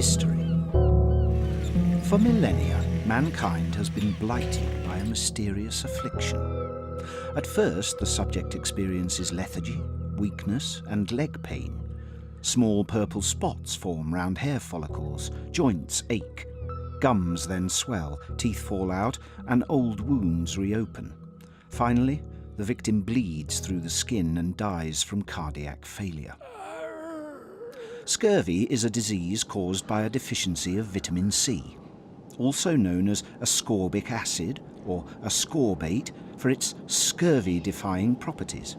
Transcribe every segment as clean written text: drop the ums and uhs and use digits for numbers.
History. For millennia, mankind has been blighted by a mysterious affliction. At first, the subject experiences lethargy, weakness, and leg pain. Small purple spots form round hair follicles, joints ache, gums then swell, teeth fall out, and old wounds reopen. Finally, the victim bleeds through the skin and dies from cardiac failure. Scurvy is a disease caused by a deficiency of vitamin C, also known as ascorbic acid or ascorbate for its scurvy-defying properties.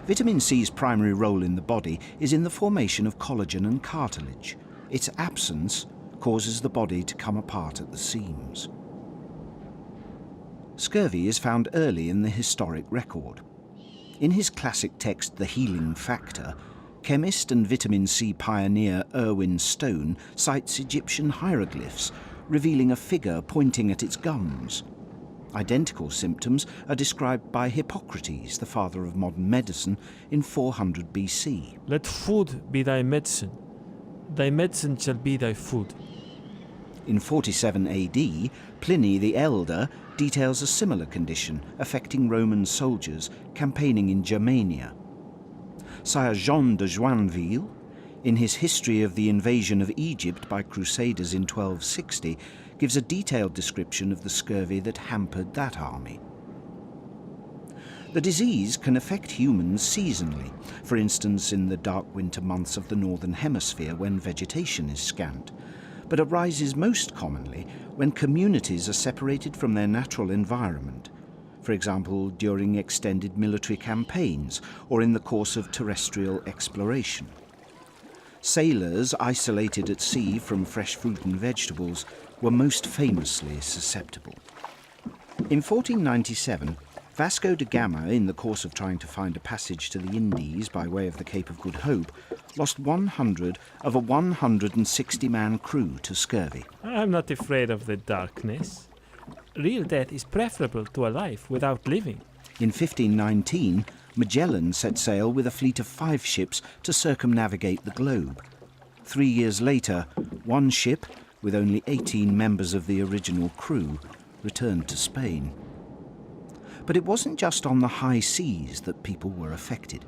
Vitamin C's primary role in the body is in the formation of collagen and cartilage. Its absence causes the body to come apart at the seams. Scurvy is found early in the historic record. In his classic text, The Healing Factor, chemist and vitamin C pioneer Erwin Stone cites Egyptian hieroglyphs, revealing a figure pointing at its gums. Identical symptoms are described by Hippocrates, the father of modern medicine, in 400 BC. Let food be thy medicine shall be thy food. In 47 AD, Pliny the Elder details a similar condition affecting Roman soldiers campaigning in Germania. Sire Jean de Joinville, in his History of the Invasion of Egypt by Crusaders in 1260, gives a detailed description of the scurvy that hampered that army. The disease can affect humans seasonally, for instance in the dark winter months of the Northern Hemisphere when vegetation is scant, but arises most commonly when communities are separated from their natural environment, for example during extended military campaigns or in the course of terrestrial exploration. Sailors isolated at sea from fresh fruit and vegetables were most famously susceptible. In 1497, Vasco da Gama, in the course of trying to find a passage to the Indies by way of the Cape of Good Hope, lost 100 of a 160-man crew to scurvy. I'm not afraid of the darkness. Real death is preferable to a life without living. In 1519, Magellan set sail with a fleet of 5 ships to circumnavigate the globe. 3 years later, one ship, with only 18 members of the original crew, returned to Spain. But it wasn't just on the high seas that people were affected.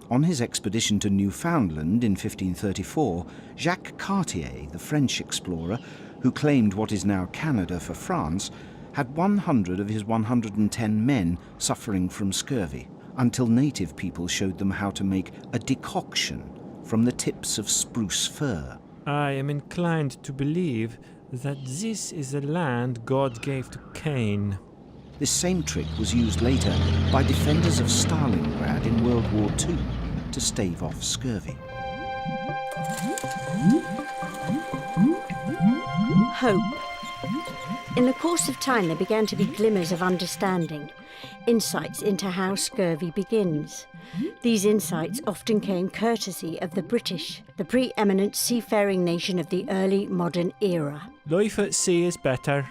On his expedition to Newfoundland in 1534, Jacques Cartier, the French explorer, who claimed what is now Canada for France, had 100 of his 110 men suffering from scurvy, until native people showed them how to make a decoction from the tips of spruce fir. I am inclined to believe that this is the land God gave to Cain. This same trick was used later by defenders of Stalingrad in World War II to stave off scurvy. Hope. In the course of time, there began to be glimmers of understanding, insights into how scurvy begins. These insights often came courtesy of the British, the preeminent seafaring nation of the early modern era. Life at sea is better.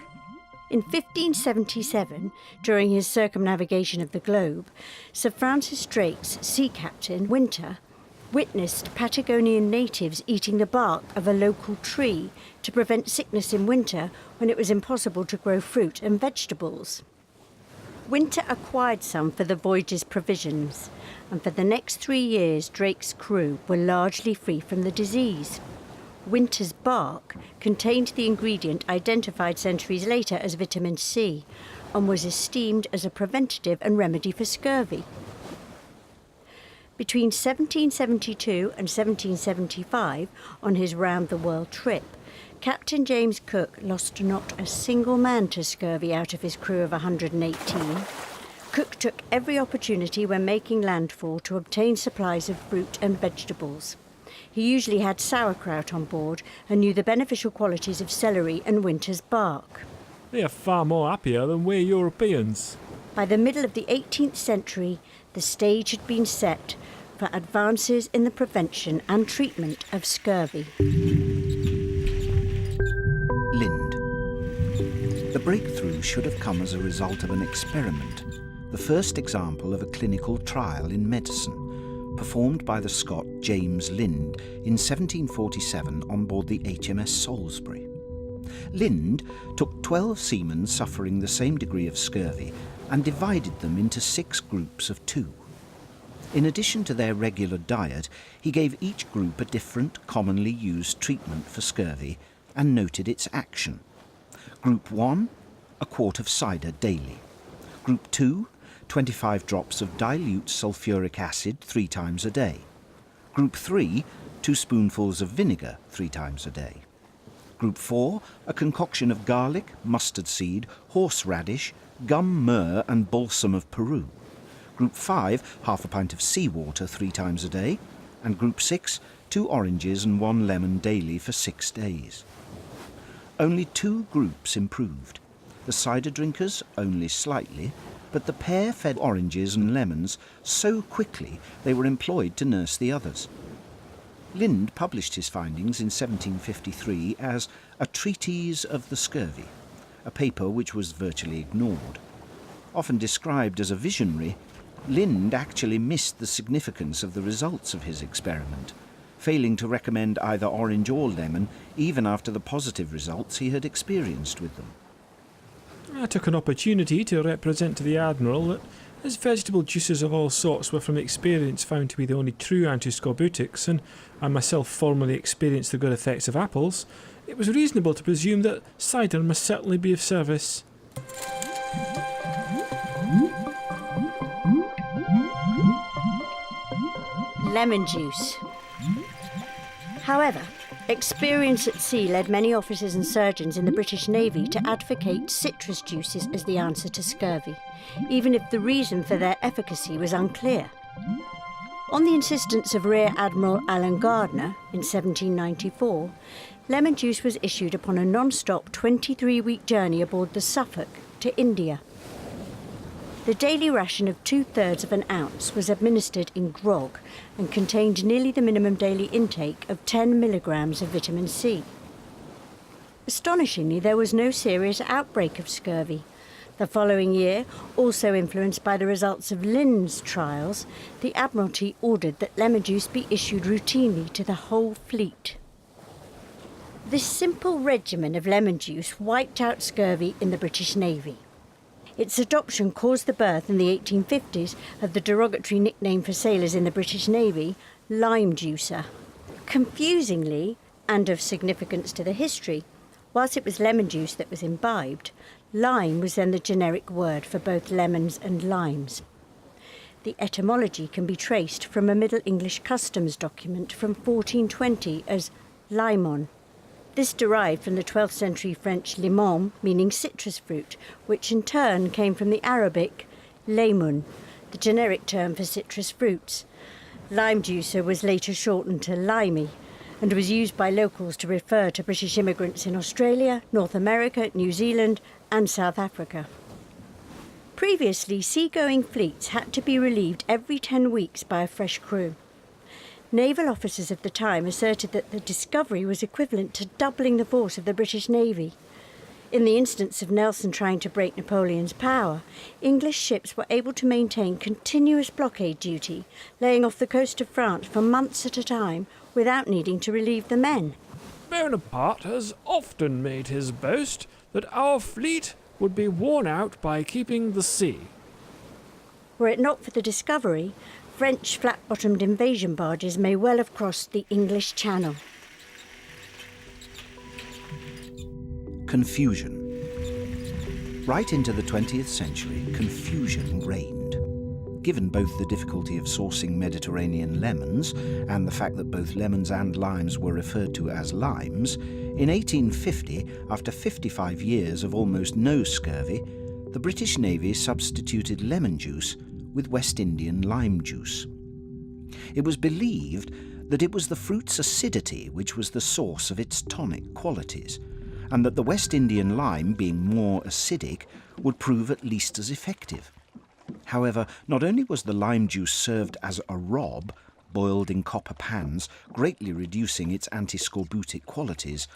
In 1577, during his circumnavigation of the globe, Sir Francis Drake's sea captain, Winter, witnessed Patagonian natives eating the bark of a local tree to prevent sickness in winter when it was impossible to grow fruit and vegetables. Winter acquired some for the voyage's provisions, and for the next 3 years Drake's crew were largely free from the disease. Winter's bark contained the ingredient identified centuries later as vitamin C and was esteemed as a preventative and remedy for scurvy. Between 1772 and 1775, on his round-the-world trip, Captain James Cook lost not a single man to scurvy out of his crew of 118. Cook took every opportunity when making landfall to obtain supplies of fruit and vegetables. He usually had sauerkraut on board and knew the beneficial qualities of celery and Winter's bark. They are far more happier than we Europeans. By the middle of the 18th century, the stage had been set for advances in the prevention and treatment of scurvy. Lind. The breakthrough should have come as a result of an experiment, the first example of a clinical trial in medicine, performed by the Scot James Lind in 1747 on board the HMS Salisbury. Lind took 12 seamen suffering the same degree of scurvy and divided them into 6 groups of 2. In addition to their regular diet, he gave each group a different, commonly used treatment for scurvy and noted its action. Group 1, a quart of cider daily. Group 2, 25 drops of dilute sulphuric acid 3 times a day. Group 3, 2 spoonfuls of vinegar 3 times a day. Group 4, a concoction of garlic, mustard seed, horseradish, gum myrrh and balsam of Peru. Group 5, half a pint of seawater 3 times a day. And Group 6, 2 oranges and 1 lemon daily for 6 days. Only 2 groups improved. The cider drinkers only slightly, but the pair fed oranges and lemons so quickly they were employed to nurse the others. Lind published his findings in 1753 as A Treatise of the Scurvy, a paper which was virtually ignored. Often described as a visionary, Lind actually missed the significance of the results of his experiment, failing to recommend either orange or lemon even after the positive results he had experienced with them. I took an opportunity to represent to the Admiral that, as vegetable juices of all sorts were from experience found to be the only true antiscorbutics, and I myself formerly experienced the good effects of apples, it was reasonable to presume that cider must certainly be of service. Lemon juice. However, experience at sea led many officers and surgeons in the British Navy to advocate citrus juices as the answer to scurvy, even if the reason for their efficacy was unclear. On the insistence of Rear Admiral Alan Gardner in 1794, lemon juice was issued upon a non-stop 23-week journey aboard the Suffolk to India. The daily ration of 2/3 of an ounce was administered in grog and contained nearly the minimum daily intake of 10 milligrams of vitamin C. Astonishingly, there was no serious outbreak of scurvy. The following year, also influenced by the results of Lind's trials, the Admiralty ordered that lemon juice be issued routinely to the whole fleet. This simple regimen of lemon juice wiped out scurvy in the British Navy. Its adoption caused the birth in the 1850s of the derogatory nickname for sailors in the British Navy, lime juicer. Confusingly, and of significance to the history, whilst it was lemon juice that was imbibed, lime was then the generic word for both lemons and limes. The etymology can be traced from a Middle English customs document from 1420 as limon. This derived from the 12th century French limon, meaning citrus fruit, which in turn came from the Arabic laymun, the generic term for citrus fruits. Lime juicer was later shortened to limey and was used by locals to refer to British immigrants in Australia, North America, New Zealand and South Africa. Previously, seagoing fleets had to be relieved every 10 weeks by a fresh crew. Naval officers of the time asserted that the Discovery was equivalent to doubling the force of the British Navy. In the instance of Nelson trying to break Napoleon's power, English ships were able to maintain continuous blockade duty, laying off the coast of France for months at a time without needing to relieve the men. Bonaparte has often made his boast that our fleet would be worn out by keeping the sea. Were it not for the Discovery, French flat-bottomed invasion barges may well have crossed the English Channel. Confusion. Right into the 20th century, confusion reigned. Given both the difficulty of sourcing Mediterranean lemons and the fact that both lemons and limes were referred to as limes, in 1850, after 55 years of almost no scurvy, the British Navy substituted lemon juice with West Indian lime juice. It was believed that it was the fruit's acidity which was the source of its tonic qualities, and that the West Indian lime, being more acidic, would prove at least as effective. However, not only was the lime juice served as a rob, boiled in copper pans, greatly reducing its antiscorbutic qualities,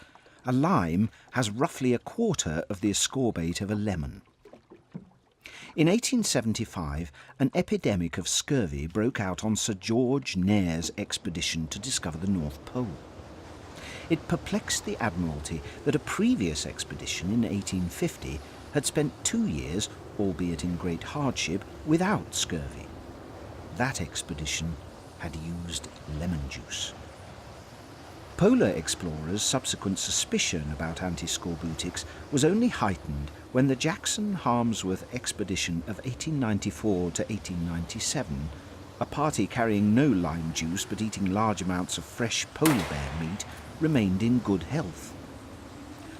a lime has roughly a quarter of the ascorbate of a lemon. In 1875, an epidemic of scurvy broke out on Sir George Nares's expedition to discover the North Pole. It perplexed the Admiralty that a previous expedition in 1850 had spent 2 years, albeit in great hardship, without scurvy. That expedition had used lemon juice. Polar explorers' subsequent suspicion about antiscorbutics was only heightened when the Jackson-Harmsworth expedition of 1894 to 1897, a party carrying no lime juice but eating large amounts of fresh polar bear meat, remained in good health.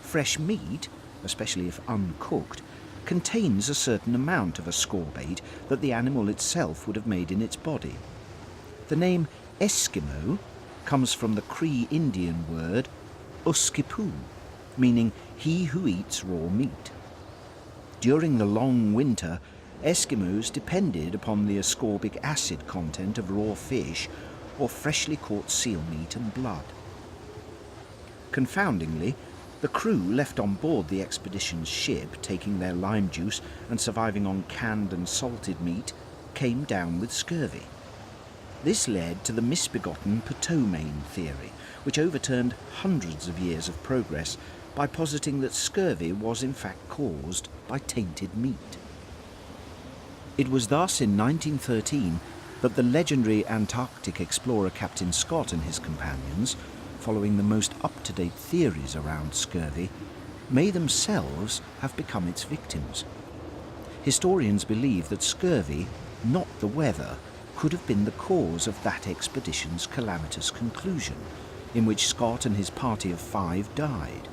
Fresh meat, especially if uncooked, contains a certain amount of ascorbate that the animal itself would have made in its body. The name Eskimo comes from the Cree Indian word uskipu, meaning he who eats raw meat. During the long winter, Eskimos depended upon the ascorbic acid content of raw fish or freshly caught seal meat and blood. Confoundingly, the crew left on board the expedition's ship, taking their lime juice and surviving on canned and salted meat, came down with scurvy. This led to the misbegotten Ptomaine theory, which overturned hundreds of years of progress by positing that scurvy was in fact caused by tainted meat. It was thus in 1913 that the legendary Antarctic explorer Captain Scott and his companions, following the most up-to-date theories around scurvy, may themselves have become its victims. Historians believe that scurvy, not the weather, could have been the cause of that expedition's calamitous conclusion, in which Scott and his party of 5 died.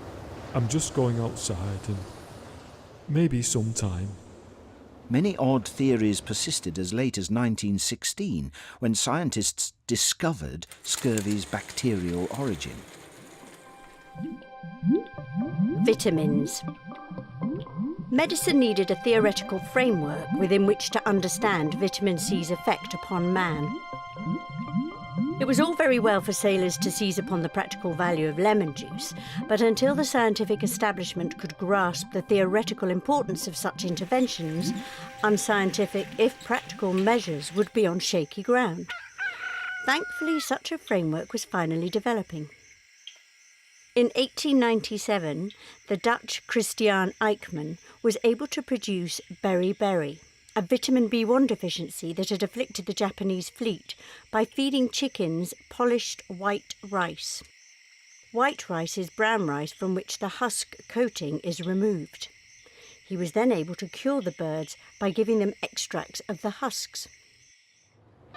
I'm just going outside and maybe sometime. Many odd theories persisted as late as 1916, when scientists discovered scurvy's bacterial origin. Vitamins. Medicine needed a theoretical framework within which to understand vitamin C's effect upon man. It was all very well for sailors to seize upon the practical value of lemon juice, but until the scientific establishment could grasp the theoretical importance of such interventions, unscientific, if practical, measures would be on shaky ground. Thankfully, such a framework was finally developing. In 1897, the Dutch Christiaan Eijkman was able to produce beriberi, a vitamin B1 deficiency that had afflicted the Japanese fleet, by feeding chickens polished white rice. White rice is brown rice from which the husk coating is removed. He was then able to cure the birds by giving them extracts of the husks.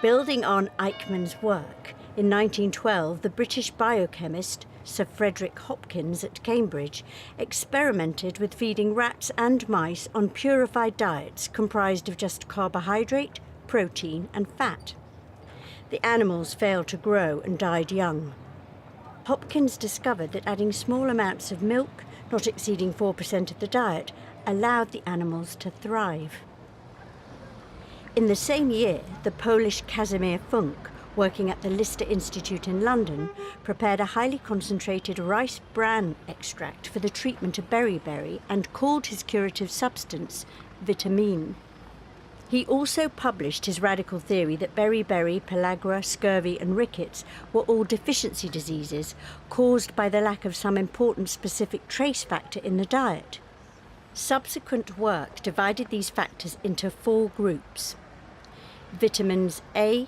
Building on Eijkman's work, in 1912 the British biochemist Sir Frederick Hopkins at Cambridge experimented with feeding rats and mice on purified diets comprised of just carbohydrate, protein and fat. The animals failed to grow and died young. Hopkins discovered that adding small amounts of milk, not exceeding 4% of the diet, allowed the animals to thrive. In the same year, the Polish Casimir Funk, working at the Lister Institute in London, prepared a highly concentrated rice bran extract for the treatment of beriberi and called his curative substance vitamine. He also published his radical theory that beriberi, pellagra, scurvy and rickets were all deficiency diseases caused by the lack of some important specific trace factor in the diet. Subsequent work divided these factors into 4 groups: vitamins A,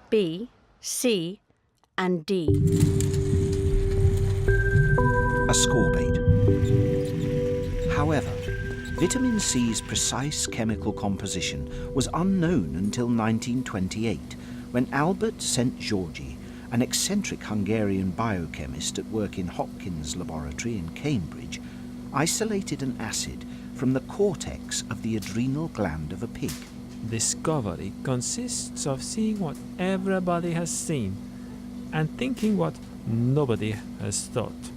B, C and D. Ascorbate. However, vitamin C's precise chemical composition was unknown until 1928, when Albert St. Georgi, an eccentric Hungarian biochemist at work in Hopkins' laboratory in Cambridge, isolated an acid from the cortex of the adrenal gland of a pig. Discovery consists of seeing what everybody has seen and thinking what nobody has thought.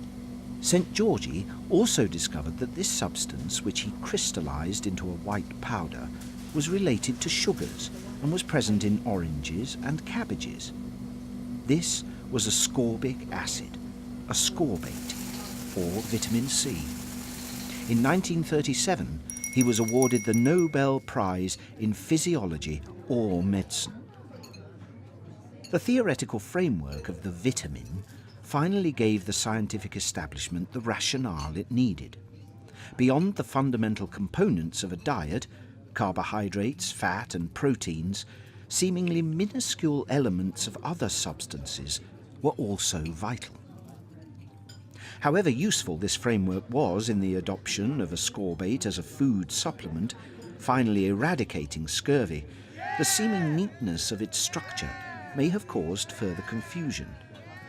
St. Georgi also discovered that this substance, which he crystallized into a white powder, was related to sugars and was present in oranges and cabbages. This was ascorbic acid, ascorbate, or vitamin C. In 1937, he was awarded the Nobel Prize in Physiology or Medicine. The theoretical framework of the vitamin finally gave the scientific establishment the rationale it needed. Beyond the fundamental components of a diet, carbohydrates, fat and proteins, seemingly minuscule elements of other substances were also vital. However useful this framework was in the adoption of ascorbate as a food supplement, finally eradicating scurvy, the seeming neatness of its structure may have caused further confusion,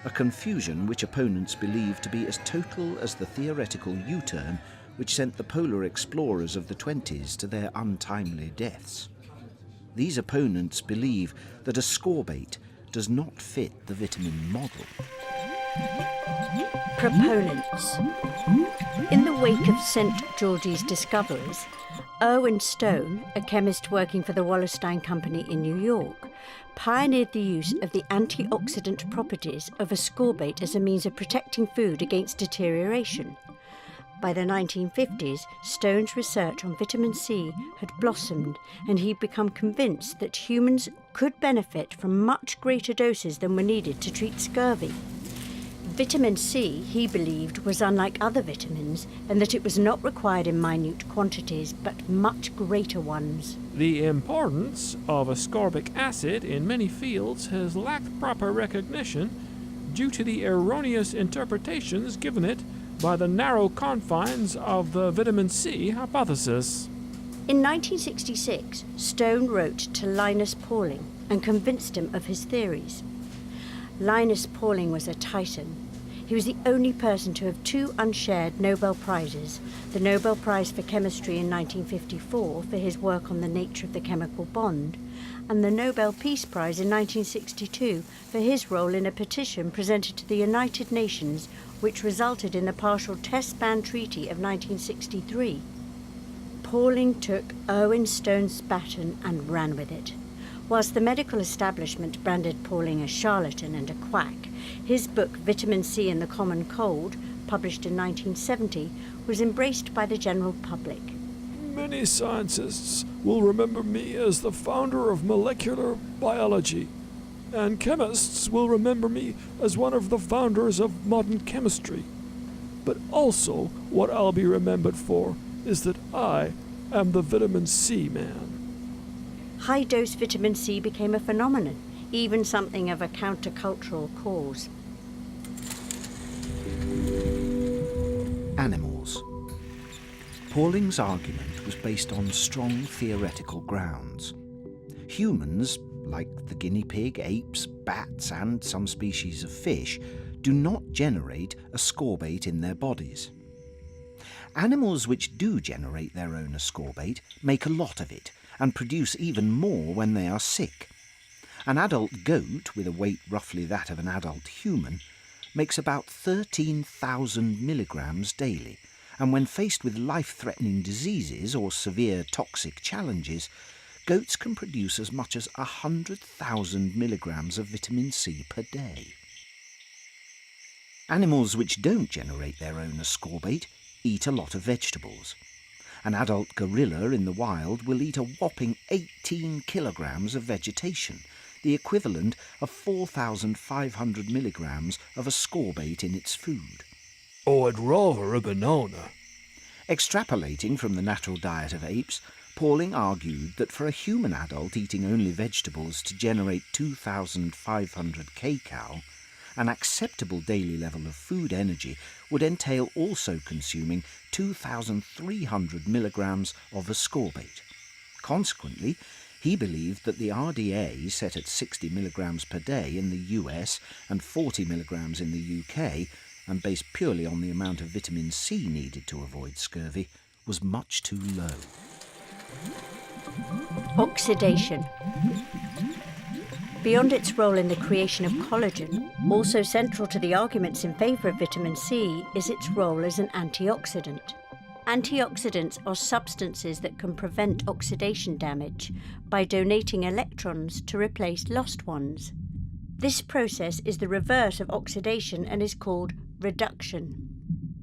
a confusion which opponents believe to be as total as the theoretical U-turn which sent the polar explorers of the 20s to their untimely deaths. These opponents believe that ascorbate does not fit the vitamin model. Proponents. In the wake of St. George's discoveries, Erwin Stone, a chemist working for the Wallerstein Company in New York, pioneered the use of the antioxidant properties of ascorbate as a means of protecting food against deterioration. By the 1950s, Stone's research on vitamin C had blossomed, and he'd become convinced that humans could benefit from much greater doses than were needed to treat scurvy. Vitamin C, he believed, was unlike other vitamins, and that it was not required in minute quantities, but much greater ones. The importance of ascorbic acid in many fields has lacked proper recognition due to the erroneous interpretations given it by the narrow confines of the vitamin C hypothesis. In 1966, Stone wrote to Linus Pauling and convinced him of his theories. Linus Pauling was a titan. He was the only person to have two unshared Nobel Prizes, the Nobel Prize for Chemistry in 1954 for his work on the nature of the chemical bond, and the Nobel Peace Prize in 1962 for his role in a petition presented to the United Nations which resulted in the partial test ban treaty of 1963. Pauling took Erwin Stone's baton and ran with it. Whilst the medical establishment branded Pauling a charlatan and a quack, his book Vitamin C and the Common Cold, published in 1970, was embraced by the general public. Many scientists will remember me as the founder of molecular biology, and chemists will remember me as one of the founders of modern chemistry. But also, what I'll be remembered for is that I am the vitamin C man. High-dose vitamin C became a phenomenon, even something of a countercultural cause. Animals. Pauling's argument was based on strong theoretical grounds. Humans, like the guinea pig, apes, bats and some species of fish, do not generate ascorbate in their bodies. Animals which do generate their own ascorbate make a lot of it and produce even more when they are sick. An adult goat, with a weight roughly that of an adult human, makes about 13,000 milligrams daily, and when faced with life-threatening diseases or severe toxic challenges, goats can produce as much as 100,000 milligrams of vitamin C per day. Animals which don't generate their own ascorbate eat a lot of vegetables. An adult gorilla in the wild will eat a whopping 18 kilograms of vegetation, the equivalent of 4,500 milligrams of ascorbate in its food. Oh, I'd rather a banana. Extrapolating from the natural diet of apes, Pauling argued that for a human adult eating only vegetables to generate 2,500 kcal, an acceptable daily level of food energy would entail also consuming 2,300 milligrams of ascorbate. Consequently, he believed that the RDA, set at 60 milligrams per day in the US and 40 milligrams in the UK, and based purely on the amount of vitamin C needed to avoid scurvy, was much too low. Oxidation. Beyond its role in the creation of collagen, also central to the arguments in favour of vitamin C is its role as an antioxidant. Antioxidants are substances that can prevent oxidation damage by donating electrons to replace lost ones. This process is the reverse of oxidation and is called reduction.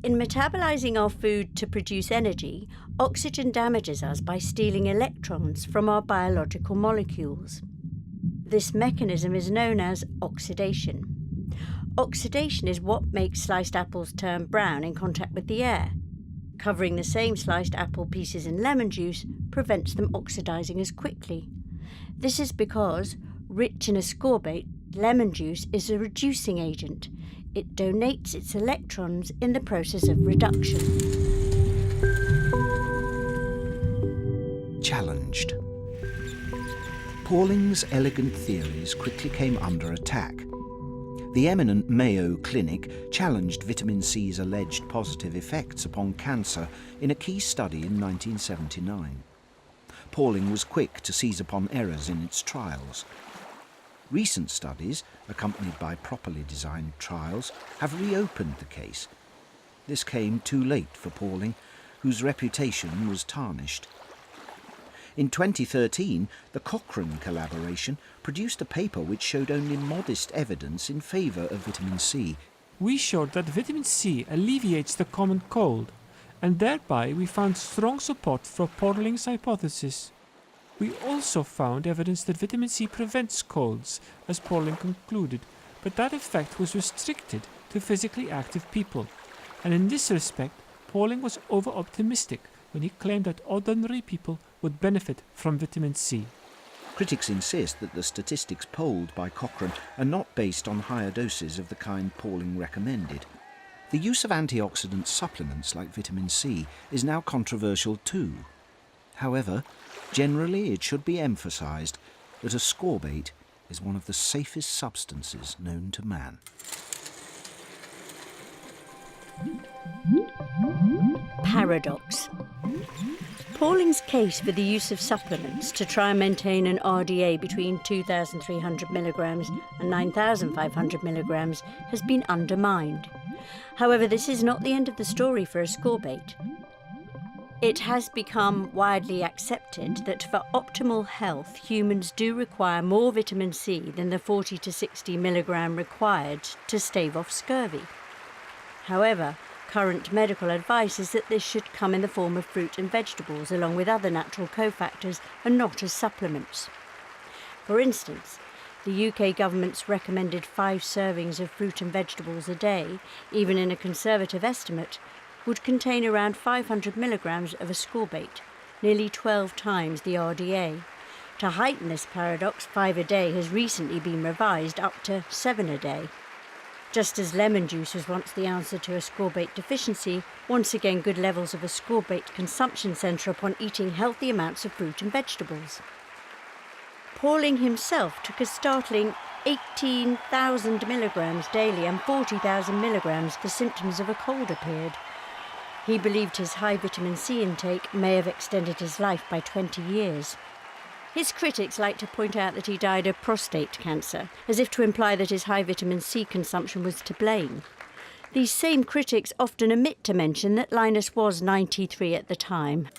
In metabolizing our food to produce energy, oxygen damages us by stealing electrons from our biological molecules. This mechanism is known as oxidation. Oxidation is what makes sliced apples turn brown in contact with the air. Covering the same sliced apple pieces in lemon juice prevents them oxidizing as quickly. This is because, rich in ascorbate, lemon juice is a reducing agent. It donates its electrons in the process of reduction. Challenged. Pauling's elegant theories quickly came under attack. The eminent Mayo Clinic challenged vitamin C's alleged positive effects upon cancer in a key study in 1979. Pauling was quick to seize upon errors in its trials. Recent studies, accompanied by properly designed trials, have reopened the case. This came too late for Pauling, whose reputation was tarnished. In 2013, the Cochrane collaboration produced a paper which showed only modest evidence in favour of vitamin C. We showed that vitamin C alleviates the common cold, and thereby we found strong support for Pauling's hypothesis. We also found evidence that vitamin C prevents colds, as Pauling concluded, but that effect was restricted to physically active people, and in this respect Pauling was over-optimistic when he claimed that ordinary people would benefit from vitamin C. Critics insist that the statistics polled by Cochrane are not based on higher doses of the kind Pauling recommended. The use of antioxidant supplements like vitamin C is now controversial too. However, generally it should be emphasised that ascorbate is one of the safest substances known to man. Paradox. Pauling's case for the use of supplements to try and maintain an RDA between 2,300 milligrams and 9,500 milligrams has been undermined. However, this is not the end of the story for ascorbate. It has become widely accepted that for optimal health, humans do require more vitamin C than the 40 to 60 milligram required to stave off scurvy. However, current medical advice is that this should come in the form of fruit and vegetables along with other natural cofactors and not as supplements. For instance, the UK government's recommended 5 servings of fruit and vegetables a day, even in a conservative estimate, would contain around 500 milligrams of ascorbate, nearly 12 times the RDA. To heighten this paradox, 5 a day has recently been revised up to 7 a day. Just as lemon juice was once the answer to ascorbate deficiency, once again good levels of ascorbate consumption centre upon eating healthy amounts of fruit and vegetables. Pauling himself took a startling 18,000 milligrams daily, and 40,000 milligrams the symptoms of a cold appeared. He believed his high vitamin C intake may have extended his life by 20 years. His critics like to point out that he died of prostate cancer, as if to imply that his high vitamin C consumption was to blame. These same critics often omit to mention that Linus was 93 at the time.